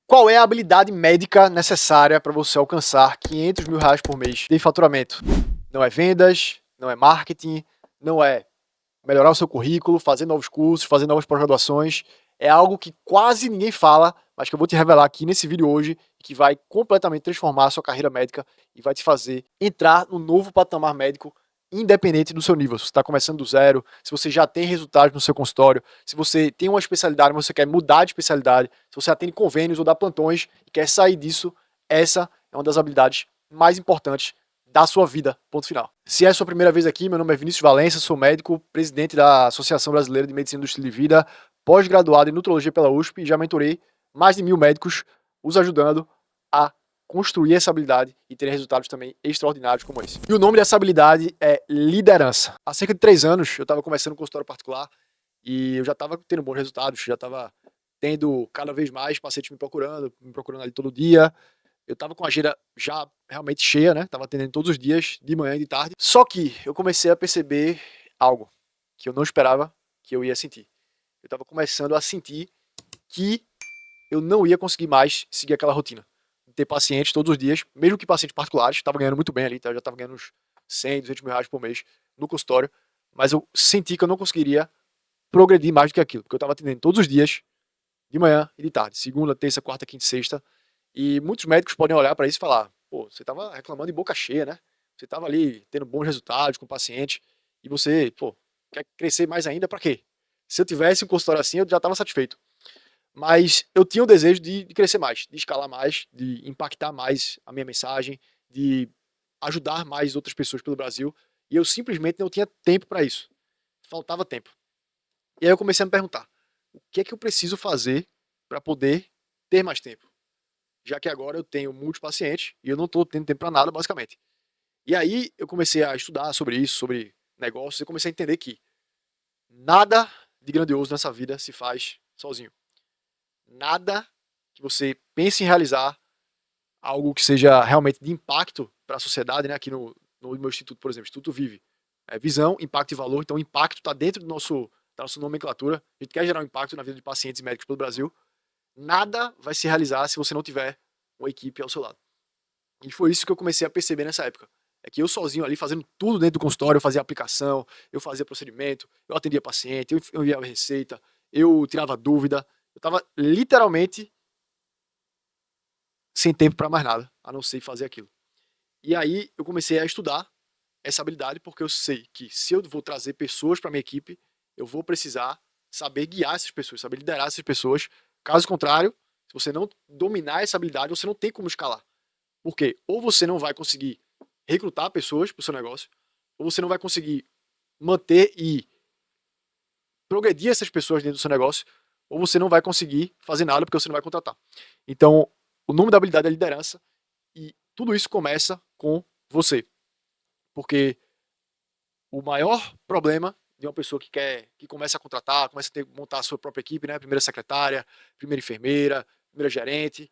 Qual é a habilidade médica necessária para você alcançar R$ 500 mil por mês de faturamento? Não é vendas, não é marketing, não é melhorar o seu currículo, fazer novos cursos, fazer novas pós-graduações. É algo que quase ninguém fala, mas que eu vou te revelar aqui nesse vídeo hoje, que vai completamente transformar a sua carreira médica e vai te fazer entrar no novo patamar médico, independente do seu nível. Se você está começando do zero, se você já tem resultados no seu consultório, se você tem uma especialidade, mas você quer mudar de especialidade, se você atende convênios ou dá plantões e quer sair disso, essa é uma das habilidades mais importantes da sua vida, ponto final. Se é a sua primeira vez aqui, meu nome é Vinícius Valença, sou médico, presidente da Associação Brasileira de Medicina do Estilo de Vida, pós-graduado em Nutrologia pela USP e já mentorei mais de 1000 médicos, os ajudando a construir essa habilidade e ter resultados também extraordinários como esse. E o nome dessa habilidade é liderança. Há cerca de 3 anos eu estava começando um consultório particular e eu já estava tendo bons resultados, já estava tendo cada vez mais pacientes me procurando ali todo dia. Eu estava com a agenda já realmente cheia, né? Tava atendendo todos os dias, de manhã e de tarde. Só que eu comecei a perceber algo que eu não esperava que eu ia sentir. Eu estava começando a sentir que eu não ia conseguir mais seguir aquela rotina. Ter pacientes todos os dias, mesmo que pacientes particulares, estava ganhando muito bem ali, tá? Eu já estava ganhando uns 100, 200 mil reais por mês no consultório, mas eu senti que eu não conseguiria progredir mais do que aquilo, porque eu estava atendendo todos os dias, de manhã e de tarde, segunda, terça, quarta, quinta e sexta, e muitos médicos podem olhar para isso e falar, pô, você estava reclamando de boca cheia, né? Você estava ali tendo bons resultados com o paciente, e você, pô, quer crescer mais ainda para quê? Se eu tivesse um consultório assim, eu já estava satisfeito. Mas eu tinha o desejo de crescer mais, de escalar mais, de impactar mais a minha mensagem, de ajudar mais outras pessoas pelo Brasil, e eu simplesmente não tinha tempo para isso. Faltava tempo. E aí eu comecei a me perguntar, o que é que eu preciso fazer para poder ter mais tempo? Já que agora eu tenho muitos pacientes e eu não estou tendo tempo para nada, basicamente. E aí eu comecei a estudar sobre isso, sobre negócios, e comecei a entender que nada de grandioso nessa vida se faz sozinho. Nada que você pense em realizar, algo que seja realmente de impacto para a sociedade, né? Aqui no meu instituto, por exemplo, Instituto Vive. É visão, impacto e valor. Então, o impacto está dentro da nossa nomenclatura. A gente quer gerar um impacto na vida de pacientes e médicos pelo Brasil. Nada vai se realizar se você não tiver uma equipe ao seu lado. E foi isso que eu comecei a perceber nessa época. É que eu sozinho ali, fazendo tudo dentro do consultório, eu fazia aplicação, eu fazia procedimento, eu atendia paciente, eu enviava receita, eu tirava dúvida. Eu tava literalmente sem tempo para mais nada, a não ser fazer aquilo. E aí eu comecei a estudar essa habilidade, porque eu sei que se eu vou trazer pessoas para minha equipe, eu vou precisar saber guiar essas pessoas, saber liderar essas pessoas. Caso contrário, se você não dominar essa habilidade, você não tem como escalar. Porque ou você não vai conseguir recrutar pessoas para o seu negócio, ou você não vai conseguir manter e progredir essas pessoas dentro do seu negócio, ou você não vai conseguir fazer nada porque você não vai contratar. Então, o nome da habilidade é liderança e tudo isso começa com você. Porque o maior problema de uma pessoa que começa a contratar, começa a montar a sua própria equipe, né? Primeira secretária, primeira enfermeira, primeira gerente.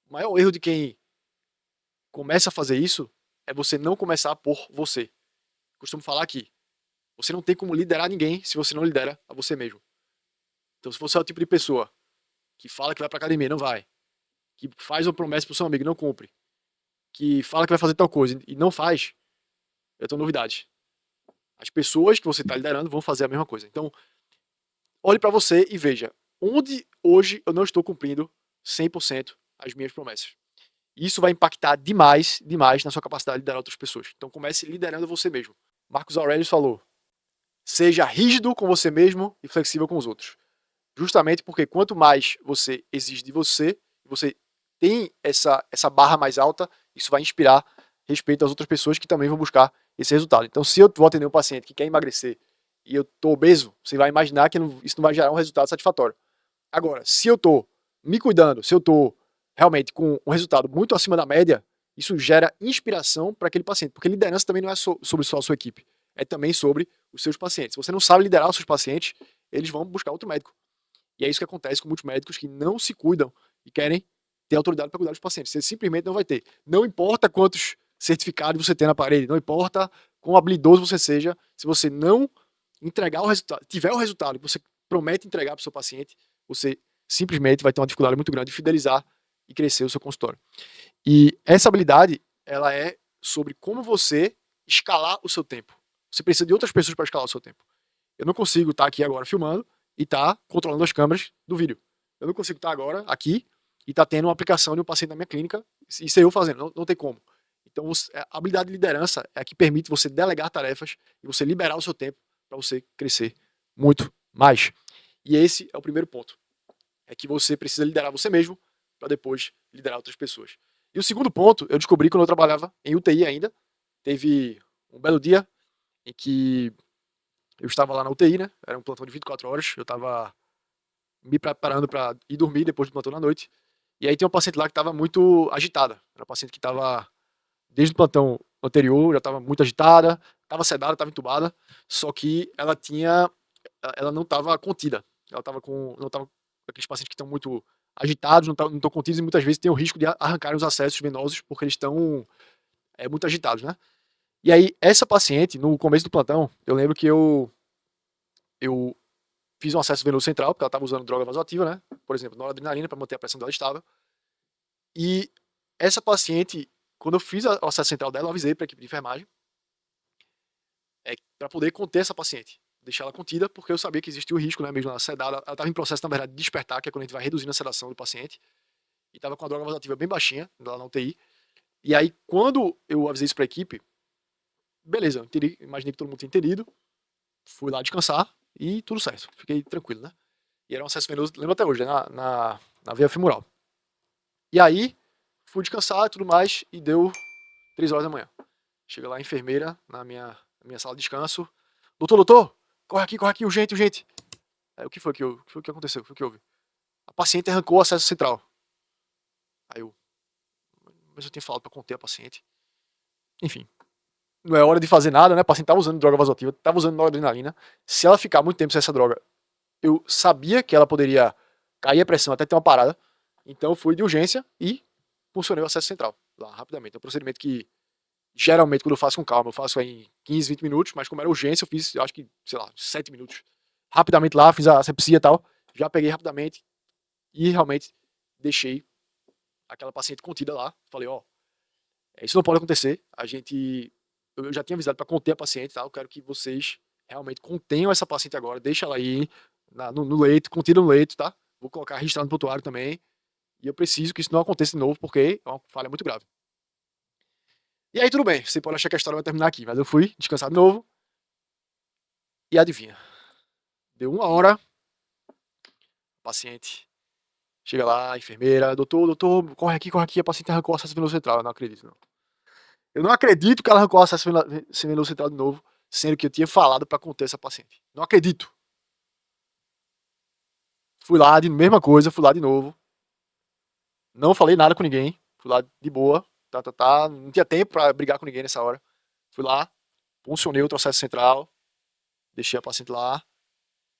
O maior erro de quem começa a fazer isso é você não começar por você. Costumo falar aqui, você não tem como liderar ninguém se você não lidera a você mesmo. Então, se você é o tipo de pessoa que fala que vai pra academia, não vai, que faz uma promessa pro seu amigo e não cumpre, que fala que vai fazer tal coisa e não faz, eu tenho novidade. As pessoas que você está liderando vão fazer a mesma coisa. Então, olhe para você e veja onde hoje eu não estou cumprindo 100% as minhas promessas. Isso vai impactar demais, demais na sua capacidade de liderar outras pessoas. Então, comece liderando você mesmo. Marcos Aurelius falou, seja rígido com você mesmo e flexível com os outros. Justamente porque quanto mais você exige de você, você tem essa barra mais alta, isso vai inspirar respeito às outras pessoas que também vão buscar esse resultado. Então, se eu vou atender um paciente que quer emagrecer e eu tô obeso, você vai imaginar que isso não vai gerar um resultado satisfatório. Agora, se eu tô me cuidando, se eu tô realmente com um resultado muito acima da média, isso gera inspiração para aquele paciente, porque liderança também não é sobre só a sua equipe, é também sobre os seus pacientes. Se você não sabe liderar os seus pacientes, eles vão buscar outro médico. E é isso que acontece com muitos médicos que não se cuidam e querem ter autoridade para cuidar dos pacientes. Você simplesmente não vai ter. Não importa quantos certificados você tem na parede, não importa quão habilidoso você seja, se você não entregar o resultado, tiver o resultado que você promete entregar para o seu paciente, você simplesmente vai ter uma dificuldade muito grande de fidelizar e crescer o seu consultório. E essa habilidade, ela é sobre como você escalar o seu tempo. Você precisa de outras pessoas para escalar o seu tempo. Eu não consigo estar aqui agora filmando e estar controlando as câmeras do vídeo. Eu não consigo estar agora aqui e estar tendo uma aplicação de um paciente na minha clínica e ser eu fazendo. Não tem como. Então, a habilidade de liderança é a que permite você delegar tarefas e você liberar o seu tempo para você crescer muito mais. E esse é o primeiro ponto. É que você precisa liderar você mesmo para depois liderar outras pessoas. E o segundo ponto, eu descobri quando eu trabalhava em UTI ainda. Teve um belo dia em que eu estava lá na UTI, né? Era um plantão de 24 horas. Eu estava me preparando para ir dormir depois do plantão na noite. E aí tem uma paciente lá que estava muito agitada. Era uma paciente que estava, desde o plantão anterior, já estava muito agitada, estava sedada, estava entubada. Só que ela não estava contida. Ela estava não estava aqueles pacientes que estão muito agitados, não estão contidos e muitas vezes tem o risco de arrancar os acessos venosos porque eles estão muito agitados, né? E aí, essa paciente, no começo do plantão, eu lembro que eu fiz um acesso venoso central, porque ela estava usando droga vasoativa, né? Por exemplo, noradrenalina, para manter a pressão dela estável. E essa paciente, quando eu fiz o acesso central dela, eu avisei para a equipe de enfermagem para poder conter essa paciente. Deixar ela contida, porque eu sabia que existia o risco, né? Mesmo ela sedada, ela estava em processo, na verdade, de despertar, que é quando a gente vai reduzindo a sedação do paciente. E estava com a droga vasoativa bem baixinha, lá na UTI. E aí, quando eu avisei isso para a equipe, beleza, eu entendi, imaginei que todo mundo tinha entendido. Fui lá descansar e tudo certo. Fiquei tranquilo, né? E era um acesso venoso, lembro até hoje, né? Na veia femoral. E aí, fui descansar e tudo mais, e deu 3 horas da manhã. Chega lá a enfermeira na minha sala de descanso. Doutor, corre aqui, urgente, urgente. Aí, o que foi que aconteceu? O que foi que houve? A paciente arrancou o acesso central. Aí mas eu tinha falado pra conter a paciente. Enfim, não é hora de fazer nada, né? A paciente tava usando droga vasoativa, tava usando noradrenalina. Se ela ficar muito tempo sem essa droga, eu sabia que ela poderia cair a pressão até ter uma parada. Então eu fui de urgência e funcionei o acesso central lá rapidamente. É um procedimento que geralmente quando eu faço com calma, eu faço em 15, 20 minutos, mas como era urgência, eu fiz, eu acho que, sei lá, 7 minutos. Rapidamente lá, fiz a asepsia e tal, já peguei rapidamente e realmente deixei aquela paciente contida lá. Falei, ó, isso não pode acontecer. Eu já tinha avisado para conter a paciente, tá? Eu quero que vocês realmente contenham essa paciente agora, deixa ela aí no leito, contida no leito, tá? Vou colocar registrado no prontuário também. E eu preciso que isso não aconteça de novo, porque é uma falha muito grave. E aí tudo bem, você pode achar que a história vai terminar aqui, mas eu fui descansar de novo. E adivinha? Deu 1 hora, paciente chega lá, enfermeira, doutor, corre aqui, a paciente arrancou o acesso venoso central. Eu não acredito, não. Eu não acredito que ela arrancou o acesso venoso central de novo, sendo que eu tinha falado para conter essa paciente. Não acredito. Fui lá, mesma coisa, fui lá de novo. Não falei nada com ninguém, fui lá de boa, não tinha tempo para brigar com ninguém nessa hora. Fui lá, funcionei o processo central, deixei a paciente lá,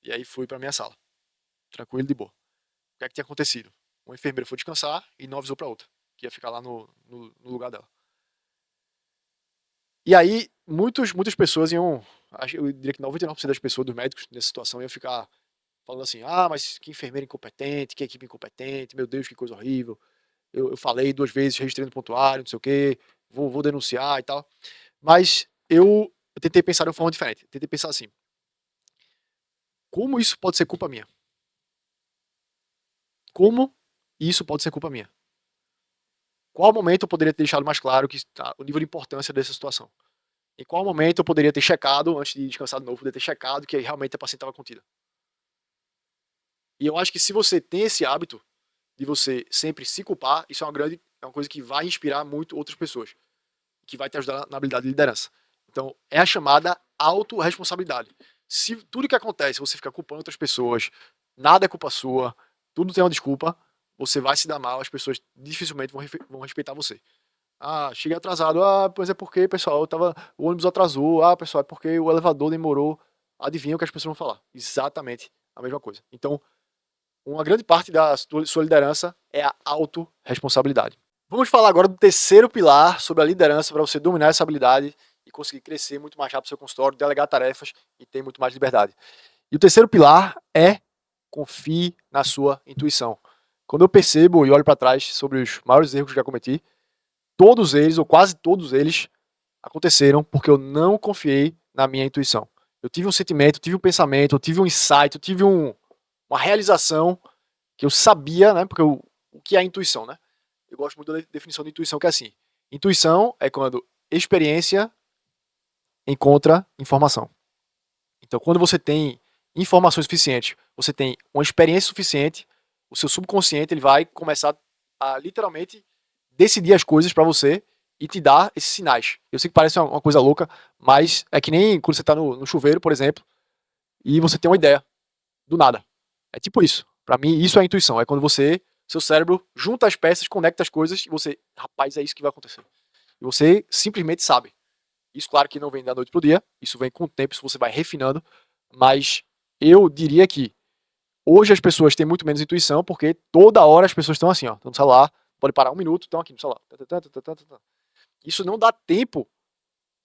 e aí fui para minha sala. Tranquilo, de boa. O que é que tinha acontecido? Uma enfermeira foi descansar e não avisou para outra, que ia ficar lá no lugar dela. E aí, muitas pessoas eu diria que 99% das pessoas, dos médicos, nessa situação, iam ficar falando assim, mas que enfermeira incompetente, que equipe incompetente, meu Deus, que coisa horrível. Eu falei 2 vezes, registrei no pontuário, não sei o quê, vou denunciar e tal. Mas eu tentei pensar de uma forma diferente. Tentei pensar assim, como isso pode ser culpa minha? Como isso pode ser culpa minha? Qual momento eu poderia ter deixado mais claro o nível de importância dessa situação? Em qual momento eu poderia ter checado, antes de descansar de novo, poderia ter checado que realmente a paciente estava contida? E eu acho que se você tem esse hábito de você sempre se culpar, isso é uma coisa que vai inspirar muito outras pessoas, que vai te ajudar na habilidade de liderança. Então, é a chamada autorresponsabilidade. Se tudo que acontece você fica culpando outras pessoas, nada é culpa sua, tudo tem uma desculpa, você vai se dar mal, as pessoas dificilmente vão respeitar você. Cheguei atrasado. Pois é porque, pessoal, o ônibus atrasou. Pessoal, é porque o elevador demorou. Adivinha o que as pessoas vão falar? Exatamente a mesma coisa. Então, uma grande parte da sua liderança é a autorresponsabilidade. Vamos falar agora do terceiro pilar sobre a liderança para você dominar essa habilidade e conseguir crescer muito mais rápido no seu consultório, delegar tarefas e ter muito mais liberdade. E o terceiro pilar é confie na sua intuição. quando eu percebo e olho para trás sobre os maiores erros que já cometi, todos eles, ou quase todos eles, aconteceram porque eu não confiei na minha intuição. Eu tive um sentimento, eu tive um pensamento, eu tive um insight, eu tive uma realização que eu sabia, né? Porque o que é a intuição, né? Eu gosto muito da definição de intuição, que é assim. Intuição é quando experiência encontra informação. Então, quando você tem informações suficientes, você tem uma experiência suficiente, o seu subconsciente ele vai começar a literalmente decidir as coisas para você e te dar esses sinais. Eu sei que parece uma coisa louca, mas é que nem quando você tá no chuveiro, por exemplo, e você tem uma ideia do nada. É tipo isso. Para mim, isso é a intuição. É quando seu cérebro junta as peças, conecta as coisas e você, rapaz, é isso que vai acontecer. E você simplesmente sabe. Isso, claro, que não vem da noite pro dia. Isso vem com o tempo, isso você vai refinando. Mas eu diria que hoje as pessoas têm muito menos intuição, porque toda hora as pessoas estão assim, ó, estão no celular, pode parar um minuto, estão aqui no celular. Isso não dá tempo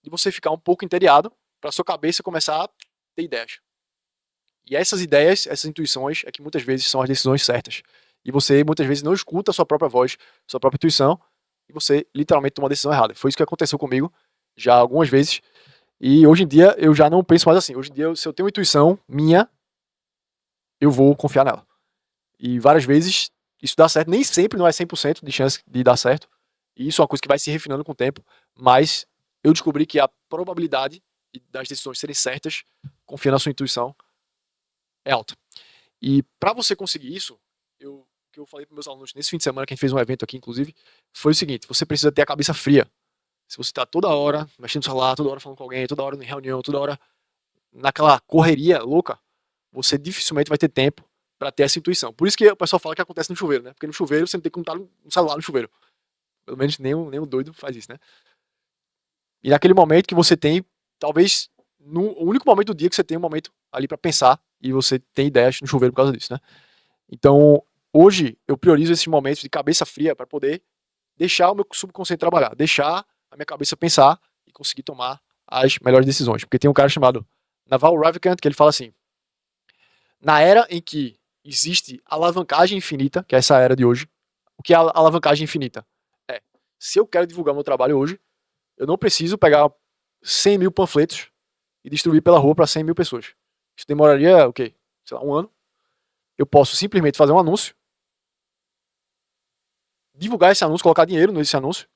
de você ficar um pouco entediado para sua cabeça começar a ter ideias. E essas ideias, essas intuições, é que muitas vezes são as decisões certas. E você muitas vezes não escuta a sua própria voz, sua própria intuição, e você literalmente toma uma decisão errada. Foi isso que aconteceu comigo já algumas vezes. E hoje em dia eu já não penso mais assim. Hoje em dia, se eu tenho uma intuição minha, eu vou confiar nela. E várias vezes isso dá certo. Nem sempre não é 100% de chance de dar certo. E isso é uma coisa que vai se refinando com o tempo. Mas eu descobri que a probabilidade das decisões serem certas, confiando na sua intuição, é alta. E para você conseguir isso, o que eu falei para meus alunos nesse fim de semana, que a gente fez um evento aqui, inclusive, foi o seguinte: você precisa ter a cabeça fria. Se você está toda hora mexendo no celular, toda hora falando com alguém, toda hora em reunião, toda hora naquela correria louca, você dificilmente vai ter tempo para ter essa intuição. Por isso que o pessoal fala que acontece no chuveiro, né? Porque no chuveiro você não tem que contar no celular no chuveiro. Pelo menos nem o doido faz isso, né? E naquele momento que você tem, talvez, o único momento do dia que você tem um momento ali para pensar e você tem ideias no chuveiro por causa disso, né? Então, hoje eu priorizo esses momentos de cabeça fria para poder deixar o meu subconsciente trabalhar, deixar a minha cabeça pensar e conseguir tomar as melhores decisões. Porque tem um cara chamado Naval Ravikant que ele fala assim: na era em que existe alavancagem infinita, que é essa era de hoje, o que é a alavancagem infinita? É, se eu quero divulgar meu trabalho hoje, eu não preciso pegar 100 mil panfletos e distribuir pela rua para 100 mil pessoas. Isso demoraria, o quê? Sei lá, um ano. Eu posso simplesmente fazer um anúncio, divulgar esse anúncio, colocar dinheiro nesse anúncio,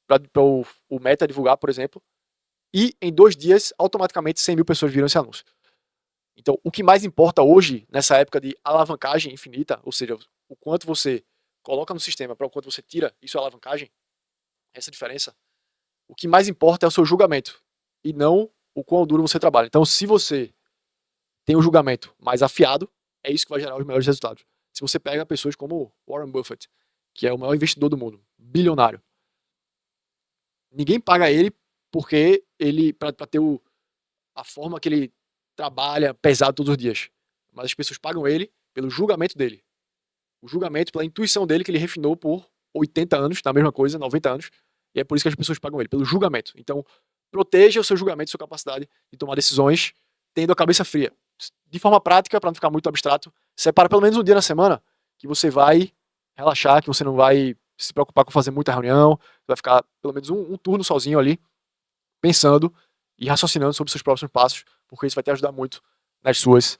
para o Meta divulgar, por exemplo, e em 2 dias, automaticamente 100 mil pessoas viram esse anúncio. Então, o que mais importa hoje, nessa época de alavancagem infinita, ou seja, o quanto você coloca no sistema para o quanto você tira, isso é alavancagem, essa diferença, o que mais importa é o seu julgamento, e não o quão duro você trabalha. Então, se você tem um julgamento mais afiado, é isso que vai gerar os melhores resultados. Se você pega pessoas como Warren Buffett, que é o maior investidor do mundo, bilionário, ninguém paga ele porque ele, para ter a forma que ele trabalha pesado todos os dias. Mas as pessoas pagam ele pelo julgamento dele. O julgamento, pela intuição dele, que ele refinou por 80 anos, na mesma coisa, 90 anos. E é por isso que as pessoas pagam ele, pelo julgamento. Então, proteja o seu julgamento, sua capacidade de tomar decisões, tendo a cabeça fria. De forma prática, para não ficar muito abstrato, separa pelo menos um dia na semana que você vai relaxar, que você não vai se preocupar com fazer muita reunião, vai ficar pelo menos um turno sozinho ali, pensando e raciocinando sobre seus próximos passos, porque isso vai te ajudar muito nas suas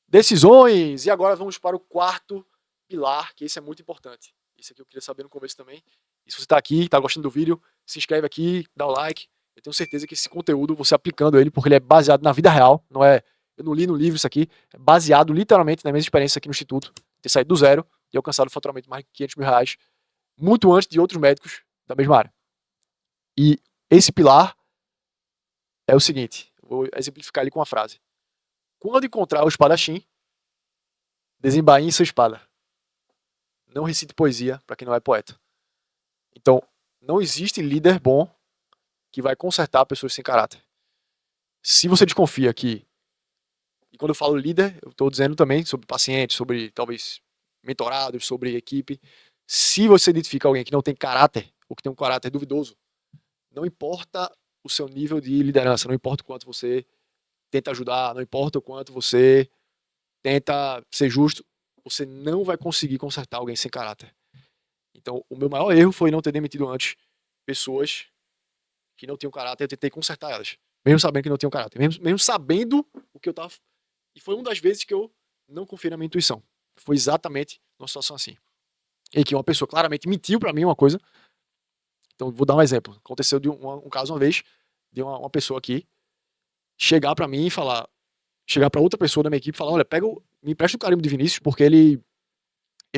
decisões. E agora vamos para o quarto pilar, que esse é muito importante. Isso aqui eu queria saber no começo também. E se você está aqui, está gostando do vídeo, se inscreve aqui, dá o like. Eu tenho certeza que esse conteúdo, você aplicando ele, porque ele é baseado na vida real, não é, eu não li no livro isso aqui, é baseado literalmente na minha experiência aqui no Instituto, ter saído do zero e alcançado o faturamento de mais de 500 mil reais, muito antes de outros médicos da mesma área. E esse pilar é o seguinte, vou exemplificar ele com uma frase. Quando encontrar o espadachim, desembainhe sua espada. Não recite poesia para quem não é poeta. Então, não existe líder bom que vai consertar pessoas sem caráter. Se você desconfia que, e quando eu falo líder, eu estou dizendo também sobre pacientes, sobre talvez mentorados, sobre equipe. Se você identifica alguém que não tem caráter, ou que tem um caráter duvidoso, não importa o seu nível de liderança, não importa o quanto você tenta ajudar, não importa o quanto você tenta ser justo, você não vai conseguir consertar alguém sem caráter. Então, o meu maior erro foi não ter demitido antes pessoas que não tinham caráter. Eu tentei consertar elas, mesmo sabendo que não tinham caráter, mesmo sabendo o que eu tava. E foi uma das vezes que eu não confiei na minha intuição. Foi exatamente numa situação assim, em que uma pessoa claramente mentiu pra mim uma coisa. Então, vou dar um exemplo. Aconteceu de um caso uma vez, de uma pessoa aqui chegar pra mim e falar, chegar pra outra pessoa da minha equipe e falar, olha, me empresta o carimbo de Vinícius, porque ele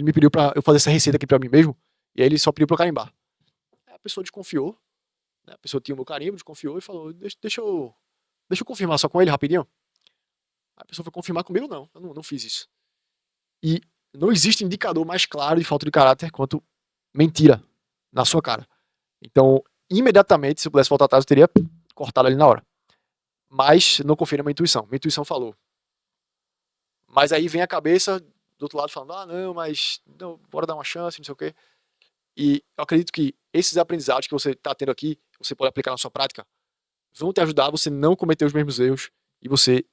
me pediu pra eu fazer essa receita aqui pra mim mesmo, e aí ele só pediu pra eu carimbar. Aí a pessoa desconfiou, né? A pessoa tinha o meu carimbo, desconfiou e falou, deixa eu confirmar só com ele rapidinho. Aí a pessoa foi confirmar comigo, não, eu não fiz isso. E não existe indicador mais claro de falta de caráter quanto mentira na sua cara. Então, imediatamente, se eu pudesse voltar atrás, eu teria cortado ali na hora. Mas não confio na minha intuição. Minha intuição falou. Mas aí vem a cabeça do outro lado falando, não, mas não, bora dar uma chance, não sei o quê. E eu acredito que esses aprendizados que você está tendo aqui, você pode aplicar na sua prática, vão te ajudar a você não cometer os mesmos erros e você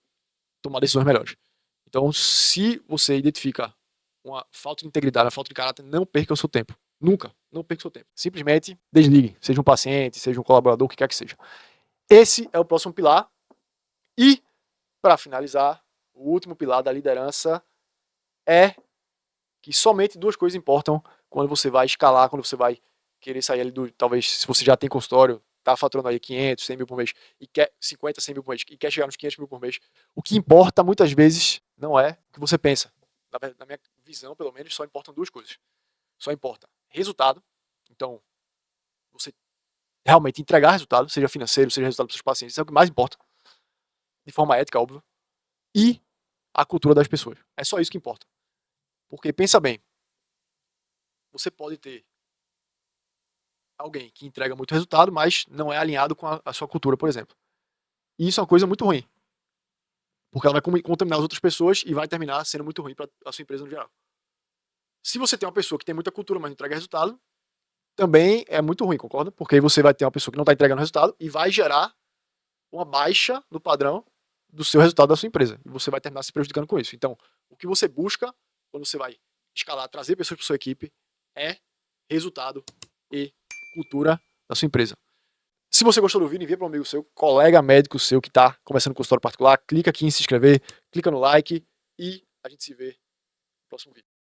tomar decisões melhores. Então, se você identifica uma falta de integridade, uma falta de caráter, não perca o seu tempo. Nunca, não perca o seu tempo. Simplesmente desligue, seja um paciente, seja um colaborador, o que quer que seja. Esse é o próximo pilar. E, para finalizar, o último pilar da liderança é que somente duas coisas importam quando você vai escalar, quando você vai querer sair ali do, talvez, se você já tem consultório, tá faturando aí 500, 100 mil por mês, e quer 50, 100 mil por mês, e quer chegar nos 500 mil por mês, o que importa muitas vezes não é o que você pensa. Na minha visão, pelo menos, só importam duas coisas. Só importa resultado, então, você realmente entregar resultado, seja financeiro, seja resultado para os seus pacientes, isso é o que mais importa, de forma ética, óbvio, e a cultura das pessoas. É só isso que importa. Porque, pensa bem, você pode ter alguém que entrega muito resultado, mas não é alinhado com a sua cultura, por exemplo. E isso é uma coisa muito ruim. Porque ela vai contaminar as outras pessoas e vai terminar sendo muito ruim para a sua empresa no geral. Se você tem uma pessoa que tem muita cultura, mas não entrega resultado, também é muito ruim, concorda? Porque aí você vai ter uma pessoa que não está entregando resultado e vai gerar uma baixa no padrão do seu resultado da sua empresa. E você vai terminar se prejudicando com isso. Então, o que você busca quando você vai escalar, trazer pessoas para sua equipe, é resultado e cultura da sua empresa. Se você gostou do vídeo, envia para um amigo seu, colega médico seu que está começando consultório particular, clica aqui em se inscrever, clica no like e a gente se vê no próximo vídeo.